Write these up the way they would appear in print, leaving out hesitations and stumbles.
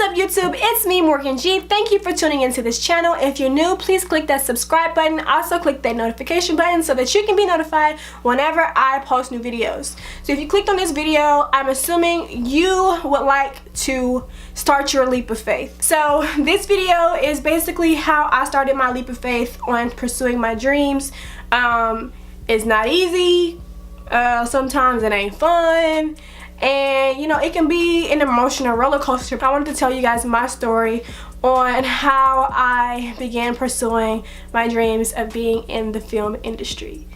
up YouTube, it's me Morgan G. Thank you for tuning into this channel. If you're new, please click that subscribe button. Also click that notification button so that you can be notified whenever I post new videos. So if you clicked on this video, I'm assuming you would like to start your leap of faith. So this video is basically how I started my leap of faith on pursuing my dreams. It's not easy. Sometimes it ain't fun. And you know, it can be an emotional roller coaster. I wanted to tell you guys my story on how I began pursuing my dreams of being in the film industry.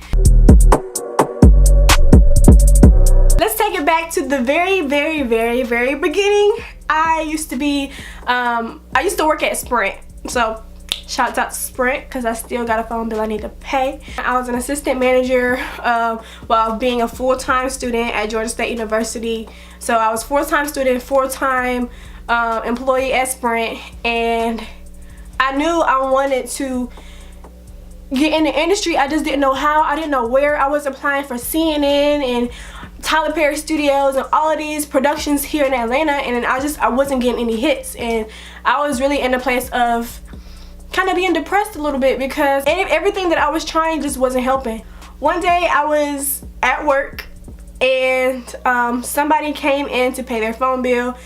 Let's take it back to the very beginning. I used to work at Sprint. So shouts out to Sprint because I still got a phone bill I need to pay. I was an assistant manager while being a full-time student at Georgia State University. So I was full-time student, full-time employee at Sprint, and I knew I wanted to get in the industry. I just didn't know how. I didn't know where. I was applying for CNN and Tyler Perry Studios and all of these productions here in Atlanta, and I wasn't getting any hits, and I was really in a place of kind of being depressed a little bit because everything that I was trying just wasn't helping. One day I was at work and somebody came in to pay their phone bill,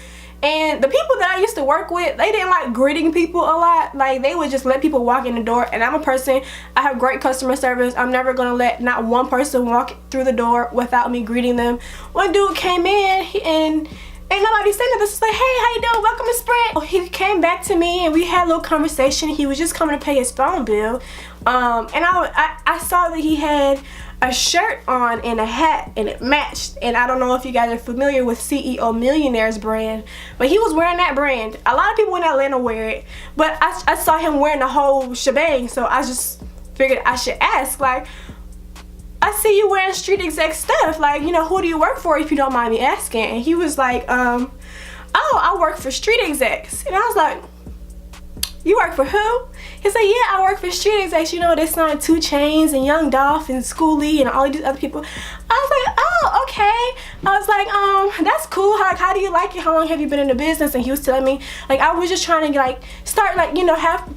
and the people that I used to work with, they didn't like greeting people a lot. Like, they would just let people walk in the door, and I'm a person, I have great customer service. I'm never gonna let not one person walk through the door without me greeting them. One dude came in and ain't nobody saying nothing. Just like, hey, how you doing? Welcome to Sprint. He came back to me and we had a little conversation. He was just coming to pay his phone bill. And I saw that he had a shirt on and a hat, and it matched. And I don't know if you guys are familiar with CEO Millionaire's brand, but he was wearing that brand. A lot of people in Atlanta wear it, but I saw him wearing the whole shebang, so I just figured I should ask, like, I see you wearing street exec stuff, like, you know, who do you work for, if you don't mind me asking? And he was like, oh, I work for street execs. And I was like, you work for who? He said, yeah, I work for street execs. You know, they signed 2 Chainz and Young Dolph and Schoolie and all these other people. I was like, oh, okay. I was like, that's cool. How do you like it? How long have you been in the business? And he was telling me, like, I was just trying to like start, like, you know, have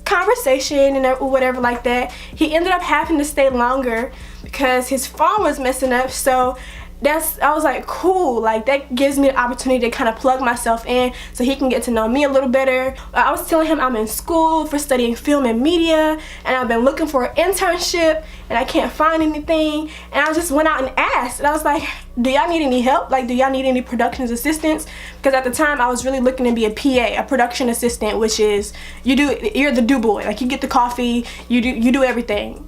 conversation and whatever like that. He ended up having to stay longer because his phone was messing up. So I was like, cool, like that gives me the opportunity to kind of plug myself in so he can get to know me a little better. I was telling him I'm in school for studying film and media, and I've been looking for an internship and I can't find anything. And I just went out and asked, and I was like, do y'all need any help? Like, do y'all need any production assistance? Because at the time I was really looking to be a PA, a production assistant, which is you're the do boy. Like, you get the coffee, you do everything.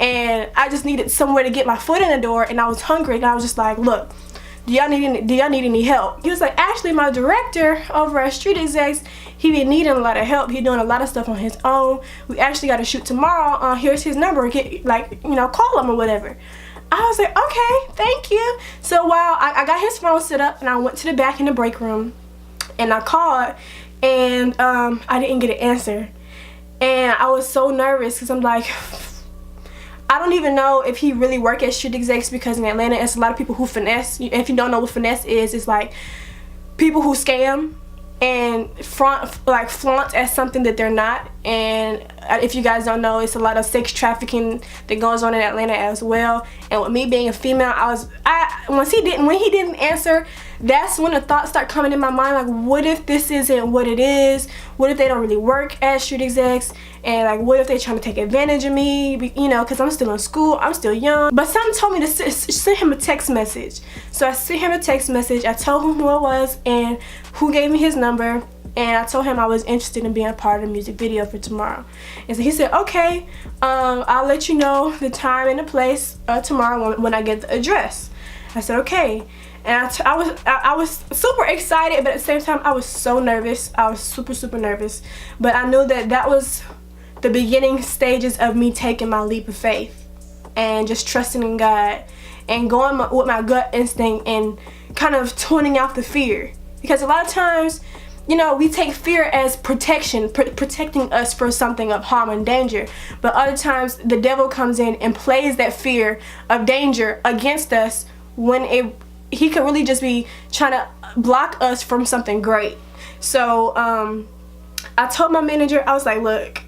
And I just needed somewhere to get my foot in the door, and I was hungry, and I was just like, look, do y'all need any help? He was like, actually, my director over at Street Execs, he been needing a lot of help. He doing a lot of stuff on his own. We actually got to shoot tomorrow. Here's his number. Get, like, you know, call him or whatever. I was like, okay, thank you. So while I got his phone set up, and I went to the back in the break room, and I called, and I didn't get an answer. And I was so nervous because I'm like, I don't even know if he really worked at Street Execs, because in Atlanta it's a lot of people who finesse. If you don't know what finesse is, it's like people who scam and flaunt as something that they're not. And if you guys don't know, it's a lot of sex trafficking that goes on in Atlanta as well. And with me being a female, when he didn't answer, that's when the thoughts start coming in my mind, like, what if this isn't what it is? What if they don't really work at Street Execs? And like, what if they're trying to take advantage of me? You know, because I'm still in school, I'm still young. But something told me to send him a text message. So I sent him a text message. I told him who it was and who gave me his number. And I told him I was interested in being a part of the music video for tomorrow. And so he said, okay, I'll let you know the time and the place tomorrow when I get the address. I said, okay. And I was super excited, but at the same time I was so nervous. I was super nervous. But I knew that was the beginning stages of me taking my leap of faith and just trusting in God and going with my gut instinct and kind of tuning out the fear. Because a lot of times, you know, we take fear as protection, protecting us for something of harm and danger. But other times the devil comes in and plays that fear of danger against us when he could really just be trying to block us from something great. So I told my manager, I was like, look,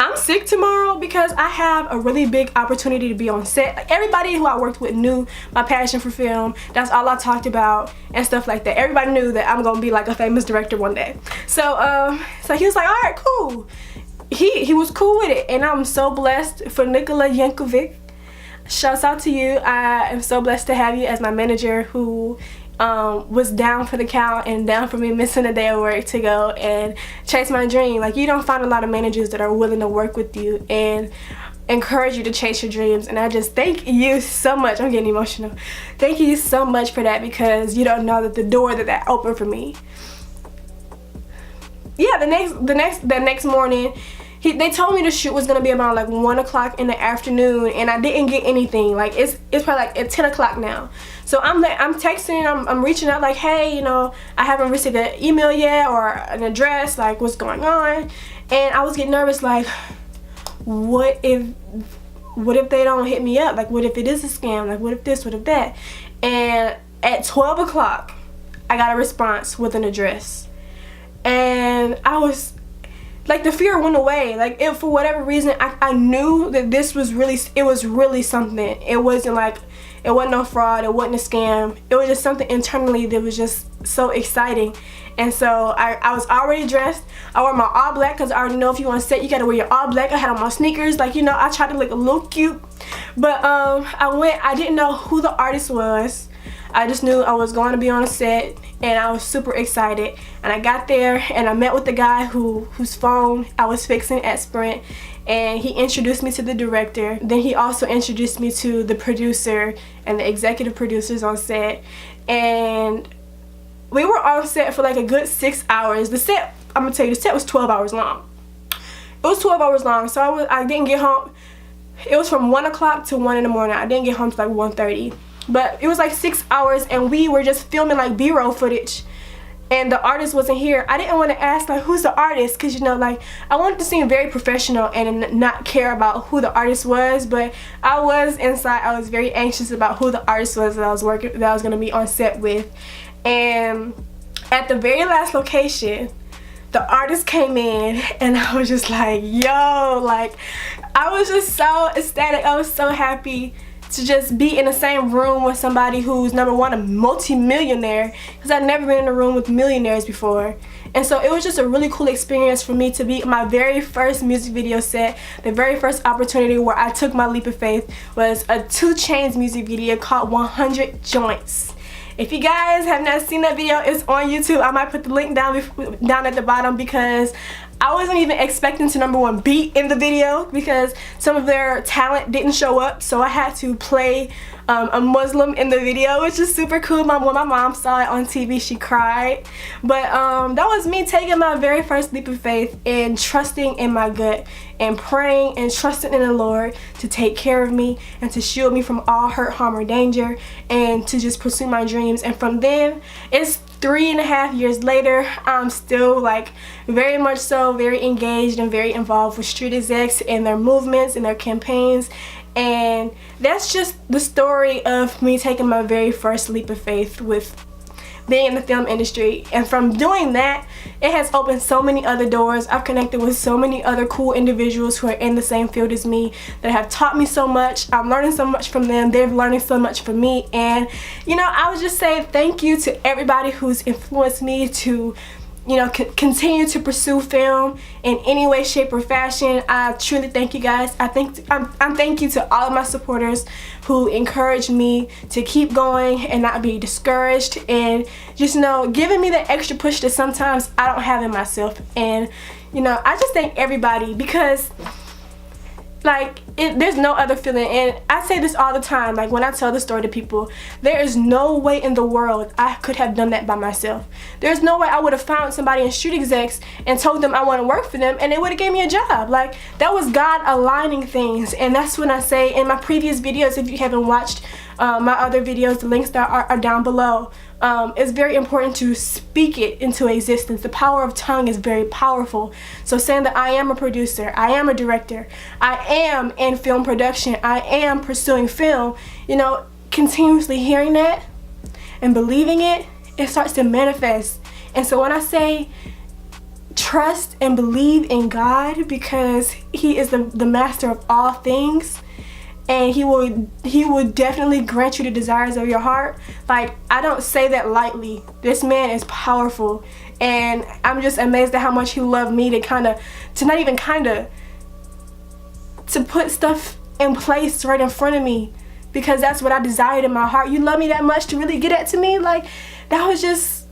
I'm sick tomorrow because I have a really big opportunity to be on set. Like, everybody who I worked with knew my passion for film. That's all I talked about and stuff like that. Everybody knew that I'm gonna be like a famous director one day. So so he was like, all right, cool. He was cool with it, and I'm so blessed for Nikola Yankovic. Shouts out to you. I am so blessed to have you as my manager, who was down for the count and down for me missing a day of work to go and chase my dream. Like, you don't find a lot of managers that are willing to work with you and encourage you to chase your dreams, and I just thank you so much. I'm getting emotional. Thank you so much for that, because you don't know that the door that opened for me. Yeah, the next morning, they told me the shoot was gonna be about like 1 o'clock in the afternoon, and I didn't get anything. Like, it's probably like at 10 o'clock now. So I'm texting, I'm reaching out like, hey, you know, I haven't received an email yet or an address, like, what's going on? And I was getting nervous, like, what if they don't hit me up? Like, what if it is a scam? Like, what if this, what if that? And at 12 o'clock, I got a response with an address. And I was like, the fear went away. Like, for whatever reason, I knew that this was really, it was really something. It wasn't no fraud, it wasn't a scam. It was just something internally that was just so exciting. And so I was already dressed. I wore my all black, because I already know if you on set, you gotta wear your all black. I had on my sneakers, like, you know, I tried to look a little cute. But I didn't know who the artist was. I just knew I was going to be on a set, and I was super excited. And I got there, and I met with the guy whose phone I was fixing at Sprint, and he introduced me to the director. Then he also introduced me to the producer and the executive producers on set. And we were on set for like a good 6 hours. The set, I'm gonna tell you, the set was 12 hours long. It was 12 hours long, so I didn't get home. It was from 1 o'clock to 1 in the morning. I didn't get home till like 1:30. But it was like 6 hours, and we were just filming like B-roll footage, and the artist wasn't here. I didn't want to ask like, who's the artist, because, you know, like, I wanted to seem very professional and not care about who the artist was. But I was inside, I was very anxious about who the artist was that I was going to be on set with. And at the very last location, the artist came in, and I was just like, yo, like, I was just so ecstatic. I was so happy to just be in the same room with somebody who's, number one, a multi-millionaire, because I'd never been in a room with millionaires before. And so it was just a really cool experience for me to be my very first music video set. The very first opportunity where I took my leap of faith was a 2 Chainz music video called 100 Joints. If you guys have not seen that video, it's on YouTube. I might put the link down at the bottom, because I wasn't even expecting to, number one, be in the video, because some of their talent didn't show up, so I had to play a Muslim in the video, which is super cool. When my mom saw it on TV, she cried. But that was me taking my very first leap of faith and trusting in my gut and praying and trusting in the Lord to take care of me and to shield me from all hurt, harm, or danger, and to just pursue my dreams. And from then, it's 3.5 years later, I'm still, like, very much so very engaged and very involved with street execs and their movements and their campaigns. And that's just the story of me taking my very first leap of faith with being in the film industry. And from doing that, it has opened so many other doors. I've connected with so many other cool individuals who are in the same field as me that have taught me so much. I'm learning so much from them. They're learning so much from me. And, you know, I would just say thank you to everybody who's influenced me to, you know, continue to pursue film in any way, shape, or fashion. I truly thank you guys. I'm thank you to all of my supporters who encourage me to keep going and not be discouraged, and just, you know, giving me the extra push that sometimes I don't have in myself. And, you know, I just thank everybody, because, like, there's no other feeling. And I say this all the time, like, when I tell the story to people, there is no way in the world I could have done that by myself. There's no way I would have found somebody in street execs and told them I want to work for them, and they would have gave me a job. Like, that was God aligning things. And that's when I say in my previous videos, if you haven't watched my other videos, the links that are down below. It's very important to speak it into existence. The power of tongue is very powerful. So saying that I am a producer, I am a director, I am in film production, I am pursuing film, you know, continuously hearing that and believing it, it starts to manifest And so when I say trust and believe in God, because he is the master of all things, and he will definitely grant you the desires of your heart. Like, I don't say that lightly. This man is powerful, and I'm just amazed at how much he loved me to put stuff in place right in front of me, because that's what I desired in my heart. You love me that much to really get that to me? Like, that was just,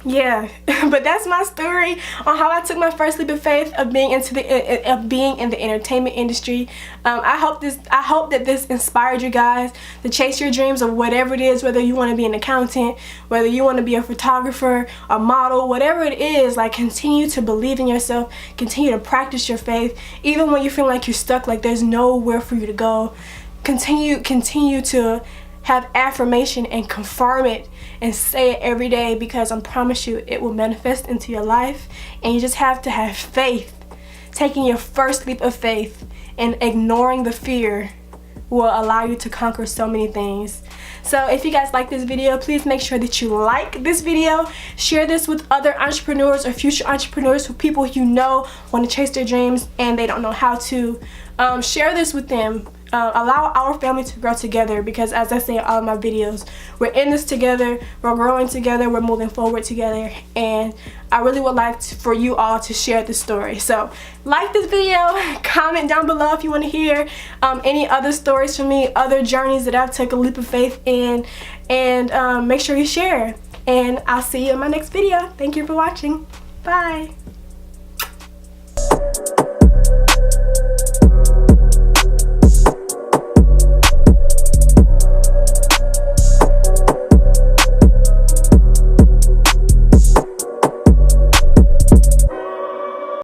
yeah. But that's my story on how I took my first leap of faith of being in the entertainment industry. I hope that this inspired you guys to chase your dreams of whatever it is, whether you want to be an accountant, whether you want to be a photographer, a model, whatever it is. Like, continue to believe in yourself, continue to practice your faith, even when you feel like you're stuck, like there's nowhere for you to go. Continue to have affirmation and confirm it and say it every day, because I promise you it will manifest into your life. And you just have to have faith. Taking your first leap of faith and ignoring the fear will allow you to conquer so many things. So if you guys like this video, please make sure that you like this video, share this with other entrepreneurs or future entrepreneurs, who people you know want to chase their dreams and they don't know how to. Share this with them. Allow our family to grow together, because as I say in all of my videos, we're in this together, we're growing together, we're moving forward together, and I really would like for you all to share this story. So like this video, comment down below if you want to hear any other stories from me, other journeys that I've taken a leap of faith in, and make sure you share. And I'll see you in my next video. Thank you for watching. Bye.